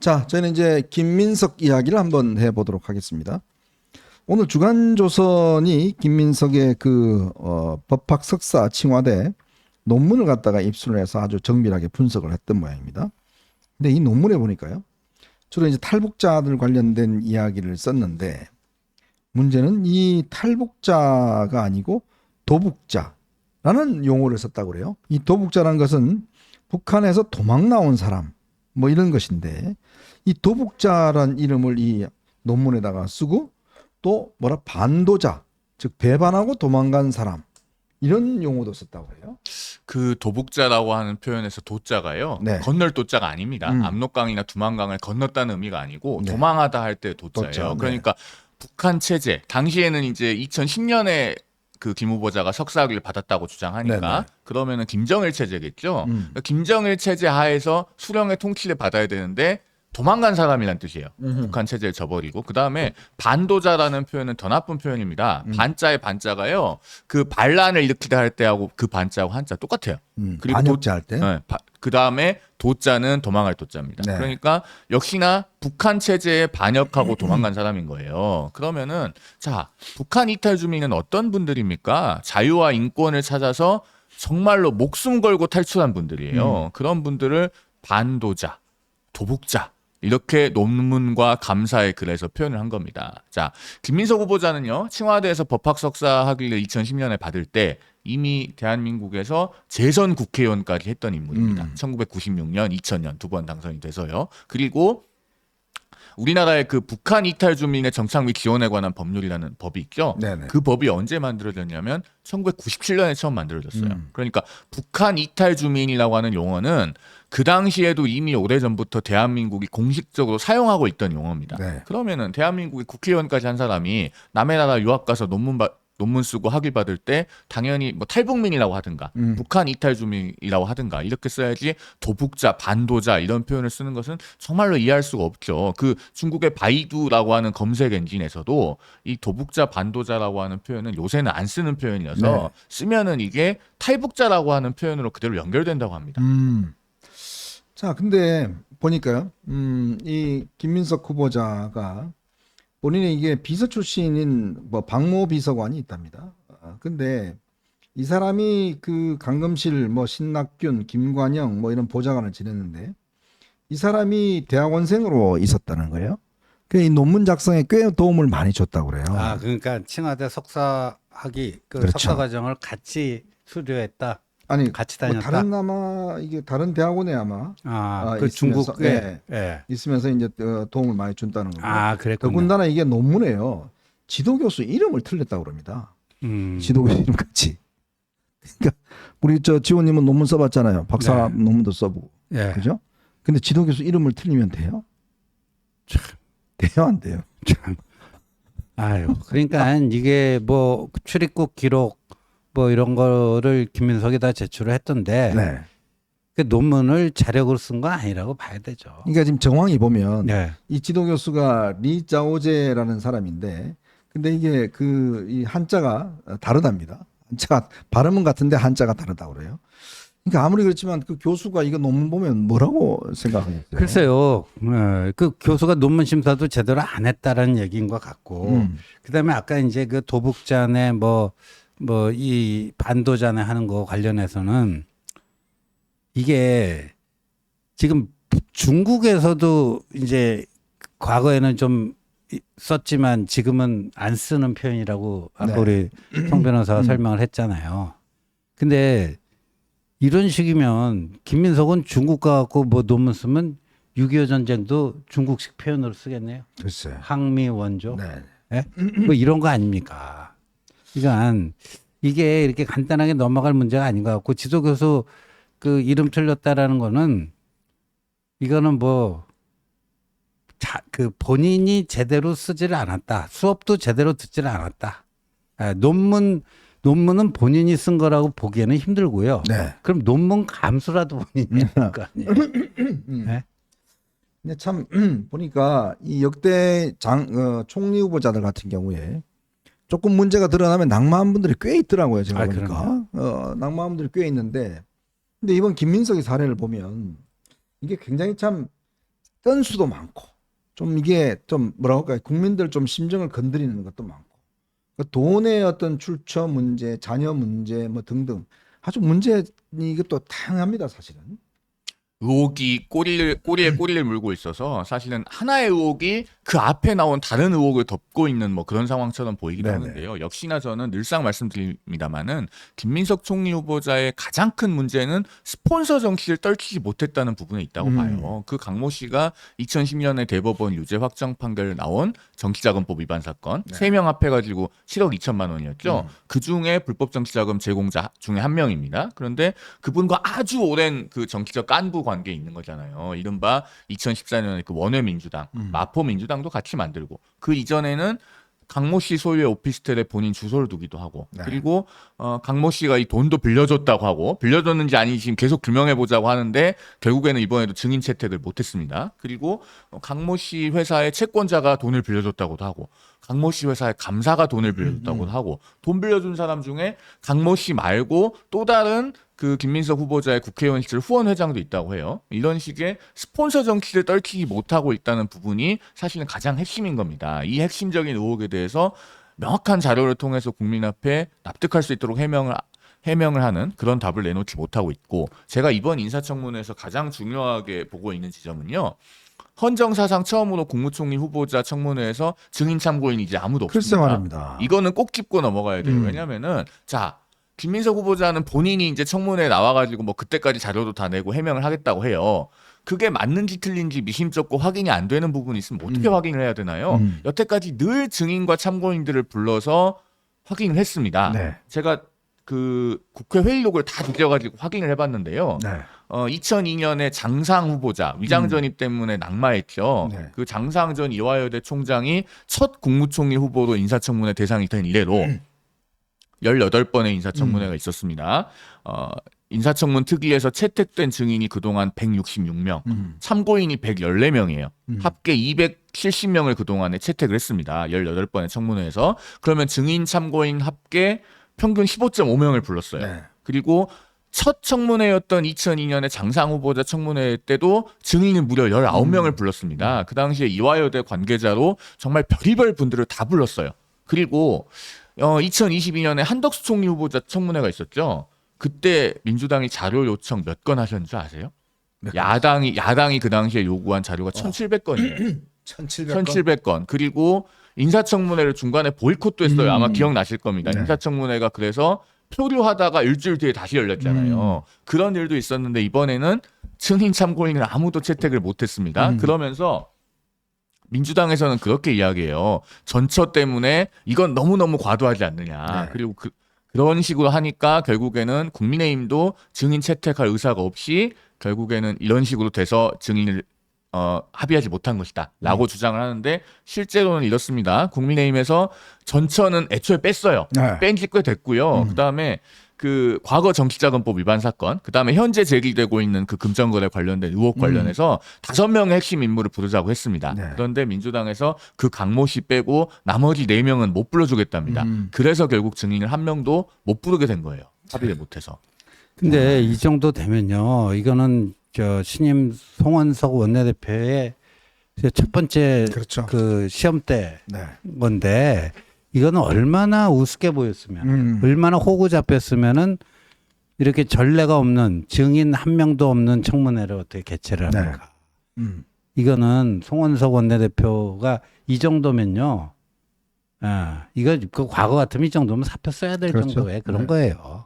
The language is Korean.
자, 저희는 이제 김민석 이야기를 한번 해보도록 하겠습니다. 오늘 주간조선이 김민석의 법학 석사 칭화대 논문을 갖다가 입수를 해서 아주 정밀하게 분석을 했던 모양입니다. 근데 이 논문에 보니까요, 주로 이제 탈북자들 관련된 이야기를 썼는데, 문제는 이 탈북자가 아니고 도북자라는 용어를 썼다고 그래요. 이 도북자라는 것은 북한에서 도망 나온 사람, 뭐 이런 것인데, 이 도북자란 이름을 이 논문에다가 쓰고, 또 뭐라 반도자, 즉 배반하고 도망간 사람, 이런 용어도 썼다고 해요. 그 도북자라고 하는 표현에서 도자가요. 네. 건널 도자가 아닙니다. 압록강이나 두만강을 건넜다는 의미가 아니고 네. 도망하다 할 때 도자예요. 도자, 네. 그러니까 북한 체제 당시에는 이제 2010년에 그 김 후보자가 석사학위를 받았다고 주장하니까 네네. 그러면은 김정일 체제겠죠. 그러니까 김정일 체제 하에서 수령의 통치를 받아야 되는데 도망간 사람이란 뜻이에요. 북한 체제를 저버리고. 그다음에 반도자라는 표현은 더 나쁜 표현입니다. 반자의 반자가요. 그 반란을 일으키다 할 때하고 그 반자하고 한자 똑같아요. 그리고 반역자 할 때. 네, 그다음에 도자는 도망갈 도자입니다. 네. 그러니까 역시나 북한 체제에 반역하고 도망간 사람인 거예요. 그러면은 자, 북한 이탈 주민은 어떤 분들입니까? 자유와 인권을 찾아서 정말로 목숨 걸고 탈출한 분들이에요. 그런 분들을 반도자, 도북자 이렇게 논문과 감사의 글에서 표현을 한 겁니다. 자, 김민석 후보자는요, 칭화대에서 법학 석사 학위를 2010년에 받을 때 이미 대한민국에서 재선 국회의원까지 했던 인물입니다. 1996년, 2000년 두 번 당선이 돼서요. 그리고 우리나라의 그 북한 이탈 주민의 정착 및 지원에 관한 법률이라는 법이 있죠. 네네. 그 법이 언제 만들어졌냐면 1997년에 처음 만들어졌어요. 그러니까 북한 이탈 주민이라고 하는 용어는 그 당시에도 이미 오래전부터 대한민국이 공식적으로 사용하고 있던 용어입니다. 네. 그러면은 대한민국의 국회의원까지 한 사람이 남의 나라 유학 가서 논문 쓰고 학위 받을 때 당연히 뭐 탈북민이라고 하든가 북한 이탈 주민이라고 하든가 이렇게 써야지 도북자, 반도자 이런 표현을 쓰는 것은 정말로 이해할 수가 없죠. 그 중국의 바이두라고 하는 검색 엔진에서도 이 도북자, 반도자라고 하는 표현은 요새는 안 쓰는 표현이어서 네. 쓰면은 이게 탈북자라고 하는 표현으로 그대로 연결된다고 합니다. 자, 근데 보니까요, 이 김민석 후보자가 본인이 이게 비서 출신인 뭐 박모 비서관이 있답니다. 근데 이 사람이 그 강금실, 뭐 신낙균, 김관영 뭐 이런 보좌관을 지냈는데 이 사람이 대학원생으로 있었다는 거예요. 그 이 논문 작성에 꽤 도움을 많이 줬다고 그래요. 아, 그러니까 칭화대 석사학위 그 그렇죠. 석사 과정을 같이 수료했다. 아니, 같이 뭐 다녔다. 다른 아마 이게 다른 대학원에 아마 그 있으면서, 중국에 예, 있으면서 이제 도움을 많이 준다는 거고. 그랬군요. 더군다나 이게 논문에요. 지도교수 이름을 틀렸다고 그럽니다. 지도교수 이름 같이. 그러니까 우리 저 지호님은 논문 써봤잖아요. 박사 네. 논문도 써보고, 예. 그죠? 근데 지도교수 이름을 틀리면 돼요? 돼요, 안 돼요? 아유, 그러니까 이게 뭐 출입국 기록 뭐 이런 거를 김민석이 다 제출을 했던데 네. 그 논문을 자력으로 쓴 건 아니라고 봐야 되죠. 그러니까 지금 정황이 보면 네. 이 지도교수가 리짜오제라는 사람인데, 근데 이게 이 한자가 다르답니다. 한자가 발음은 같은데 한자가 다르다고 그래요. 그러니까 아무리 그렇지만 그 교수가 이거 논문 보면 뭐라고 생각하겠어요? 글쎄요, 그 교수가 논문 심사도 제대로 안 했다라는 얘기인 것 같고, 그다음에 아까 이제 그 도북자네 뭐 이 반도자네 하는 거 관련해서는 이게 지금 중국에서도 이제 과거에는 좀 썼지만 지금은 안 쓰는 표현이라고 아까 네. 우리 성 변호사가 설명을 했잖아요. 근데 이런 식이면 김민석은 중국 가갖고 뭐 논문 쓰면 6.25 전쟁도 중국식 표현으로 쓰겠네요. 글쎄요. 항미 원조. 네. 예? 뭐 이런 거 아닙니까? 그러니까 이게 이렇게 간단하게 넘어갈 문제가 아닌 것 같고 지도교수 그 이름 틀렸다라는 거는 이거는 뭐 그 본인이 제대로 쓰지를 않았다. 수업도 제대로 듣지를 않았다. 논문은 본인이 쓴 거라고 보기에는 힘들고요. 네. 그럼 논문 감수라도 본인이 할 거 아니에요. 네? 근데 참 보니까 이 역대 총리 후보자들 같은 경우에 조금 문제가 드러나면 낙마한 분들이 꽤 있더라고요. 제가 보니까 낙마한 분들이 꽤 있는데, 근데 이번 김민석의 사례를 보면 이게 굉장히 참 건수도 많고 좀 이게 좀 뭐라고 할까요? 국민들 좀 심정을 건드리는 것도 많고 그 돈의 어떤 출처 문제, 자녀 문제 뭐 등등 아주 문제 이것도 다양합니다 사실은. 의혹이 꼬리에 꼬리를 물고 있어서 사실은 하나의 의혹이 그 앞에 나온 다른 의혹을 덮고 있는 뭐 그런 상황처럼 보이기도 네네. 하는데요. 역시나 저는 늘상 말씀드립니다마는 김민석 총리 후보자의 가장 큰 문제는 스폰서 정치를 떨치지 못했다는 부분에 있다고 봐요. 그 강모 씨가 2010년에 대법원 유죄 확정 판결 나온 정치자금법 위반 사건 네. 3명 합해가지고 7억 2천만 원이었죠. 그 중에 불법 정치자금 제공자 중에 한 명입니다. 그런데 그분과 아주 오랜 그 정치적 깐부 관계에 있는 거잖아요. 이른바 2014년에 그 원외민주당, 마포민주당도 같이 만들고 그 이전에는 강모 씨 소유의 오피스텔에 본인 주소를 두기도 하고 네. 그리고 강모 씨가 이 돈도 빌려줬다고 하고 빌려줬는지 아닌지 지금 계속 규명해 보자고 하는데 결국에는 이번에도 증인 채택을 못했습니다. 그리고 강모 씨 회사의 채권자가 돈을 빌려줬다고도 하고 강모 씨 회사의 감사가 돈을 빌려줬다고도 하고 돈 빌려준 사람 중에 강모 씨 말고 또 다른 그 김민석 후보자의 국회의원 시절 후원 회장도 있다고 해요. 이런 식의 스폰서 정치를 떨치지 못하고 있다는 부분이 사실은 가장 핵심인 겁니다. 이 핵심적인 의혹에 대해서 명확한 자료를 통해서 국민 앞에 납득할 수 있도록 해명을 하는 그런 답을 내놓지 못하고 있고 제가 이번 인사청문회에서 가장 중요하게 보고 있는 지점은요. 헌정사상 처음으로 국무총리 후보자 청문회에서 증인 참고인이 이제 아무도 글쎄 없습니다. 말입니다. 이거는 꼭 짚고 넘어가야 돼요. 왜냐면은 자 김민석 후보자는 본인이 이제 청문회에 나와가지고 뭐 그때까지 자료도 다 내고 해명을 하겠다고 해요. 그게 맞는지 틀린지 미심쩍고 확인이 안 되는 부분이 있으면 어떻게 확인을 해야 되나요? 여태까지 늘 증인과 참고인들을 불러서 확인을 했습니다. 네. 제가 그 국회 회의록을 다 뒤져가지고 확인을 해봤는데요. 네. 2002년에 장상 후보자 위장 전입 때문에 낙마했죠. 네. 그 장상 전 이화여대 총장이 첫 국무총리 후보로 인사청문회 대상이 된 이래로 18번의 인사청문회가 있었습니다. 인사청문 특위에서 채택된 증인이 그동안 166명, 참고인이 114명이에요. 합계 270명을 그동안에 채택을 했습니다. 18번의 청문회에서. 그러면 증인 참고인 합계 평균 15.5명을 불렀어요. 네. 그리고 첫 청문회였던 2002년에 장상 후보자 청문회 때도 증인이 무려 19명을 불렀습니다. 그 당시에 이화여대 관계자로 정말 별의별 분들을 다 불렀어요. 그리고 2022년에 한덕수 총리 후보자 청문회가 있었죠. 그때 민주당이 자료 요청 몇 건 하셨는지 아세요? 야당이 그 당시에 요구한 자료가 1,700건이에요. 1,700건. 1,700건. 그리고 인사청문회를 중간에 보이콧도 했어요. 아마 기억나실 겁니다. 네. 인사청문회가 그래서 표류하다가 일주일 뒤에 다시 열렸잖아요. 그런 일도 있었는데 이번에는 증인 참고인을 아무도 채택을 못했습니다. 그러면서 민주당에서는 그렇게 이야기해요. 전처 때문에 이건 너무너무 과도하지 않느냐. 네. 그리고 그런 식으로 하니까 결국에는 국민의힘도 증인 채택할 의사가 없이 결국에는 이런 식으로 돼서 증인을 합의하지 못한 것이다 라고 주장을 하는데 실제로는 이렇습니다. 국민의힘에서 전처는 애초에 뺐어요. 네. 뺀 지 꽤 됐고요. 그다음에 그 과거 정치자금법 위반 사건, 그다음에 현재 제기되고 있는 그 금전거래 관련된 의혹 관련해서 5명의 핵심 인물을 부르자고 했습니다. 네. 그런데 민주당에서 그 강모 씨 빼고 나머지 4명은 못 불러주겠답니다. 그래서 결국 증인을 한 명도 못 부르게 된 거예요. 합의를 못해서. 근데 이 정도 되면요, 이거는 저 신임 송원석 원내대표의 첫 번째 그렇죠. 그 시험 때 네. 건데 이거는 얼마나 우습게 보였으면, 얼마나 호구 잡혔으면은 이렇게 전례가 없는 증인 한 명도 없는 청문회를 어떻게 개최를 네. 합니까? 이거는 송원석 원내대표가 이 정도면요, 이거 그 과거 같으면 이 정도면 사표 써야 될 그렇죠. 정도의 그런 네. 거예요.